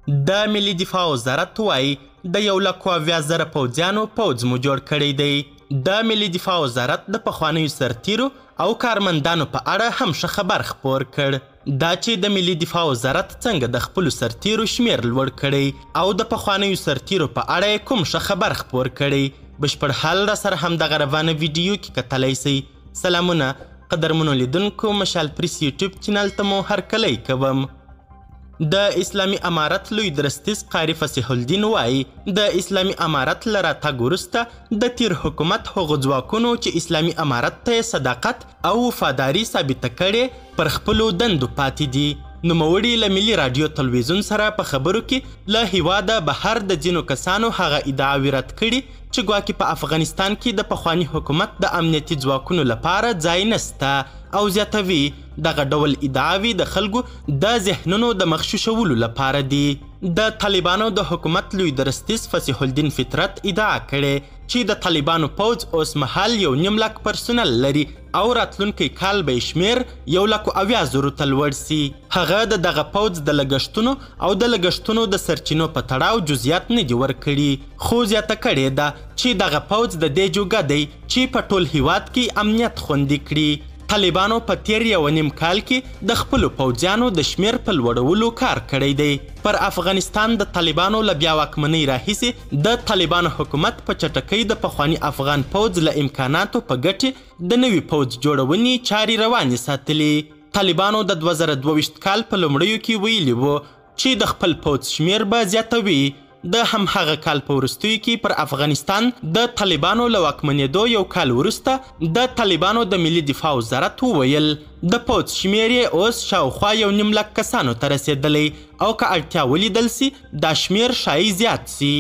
د ملي دفاع وزارت وایي د 1,20,000 پوځیانو پوځ مو جوړ کړی دی. د ملي دفاع وزارت د پخوانیو سرتیرو او کارمندانو په اړه هم ښه خبر خپور کړ. دا چې د ملي دفاع وزارت څنګه د خپلو سرتیرو شمیر لوړ کړی او د پخوانیو سرتیرو په اړه کوم ښه خبر خپور کړی، بشپړ حال را سره همدغه روانه ویډیو کې کتلی شئ. سلامونه قدرمنو لیدونکو، مشال پریس یوټیوب چینل ته مو هرکلی کوم. د اسلامي امارت لوی درستیز قاری فصیح الدین وایي د اسلامي امارت له راتګ وروسته د تیر حکومت هغو ځواکونو چې اسلامي امارت ته صداقت او وفاداري ثابته کړې پر خپلو دندو پاتې دي. نوموړي له ملي راډیو تلویزیون سره په خبرو کې له هیواده بهر د ځینو کسانو هغه ادعاوې رد کړي چې ګواکې په افغانستان کې د پخواني حکومت د امنیتي ځواکونو لپاره ځای نسته او زیاتوي دغه ډول ادعاوې د خلکو د ذهنونو د مغشوشولو لپاره دي. د طالبانو د حکومت لوی درستیز فصیح الدین فطرت ادعا کړې چې د طالبانو پوځ اوس مهال 1.5 لک پرسونل لري او راتلونکی کال به یې شمیر 1,70,000 ته لوړ سي. هغه د دغه پوځ د لګښتونو او د لګښتونو د سرچینو په تړاو جزئیات نه دي ورکړي، خو زیاته کړې ده چې دغه پوځ د دې جوګه دی چې په ټول هیواد کې امنیت خوندي کړي. طالبانو په تیر 1.5 کال کې د خپلو پوځیانو د شمیر په لوړولو کار کړی دی. پر افغانستان د طالبانو له بیا واکمنۍ راهیسې د طالبانو حکومت په چټکۍ د پخواني افغان پوځ له امکاناتو په ګټې د نوي پوځ جوړونې چارې روانې ساتلې. طالبانو د 2022 کال په لومړیو کې ویلي وو چې د خپل پوځ شمیر به زیاتوي. د همهغه کال په وروستیو کې پر افغانستان د طالبانو له واکمنېدو 1 کال وروسته د طالبانو د ملي دفاع وزارت وویل د پوځ شمیر یې اوس شاوخوا 1.5 لک کسانو ته رسېدلی او که اړتیا ولیدل سي دا شمیر شایي زیات سي.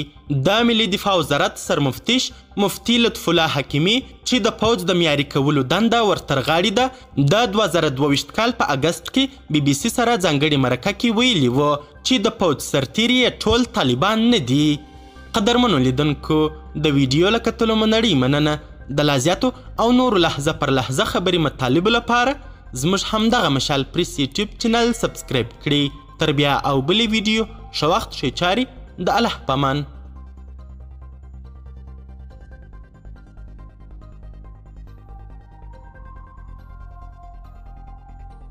د ملي دفاع وزارت سرمفتش مفتي لطف الله حکیمي چې د پوځ د معیاري کولو دنده ورترغاړې ده د 2022 کال په اګست کې بي بي سي سره ځانګړې مرکه کې ویلي وو چې د پوځ سرتیري ټول طالبان نه دي. قدرمنو لیدونکو، د ویډیو له کتلو مو نړۍ مننه. د لا زیاتو او نورو لحظه پر لحظه خبري مطالبو لپاره زموږ همدغه مشال پریس یوټیوب چینل سبسکرایب کړئ. تر بیا او بلې ویډیو ښه وخت ښې چارې، د الله په امان.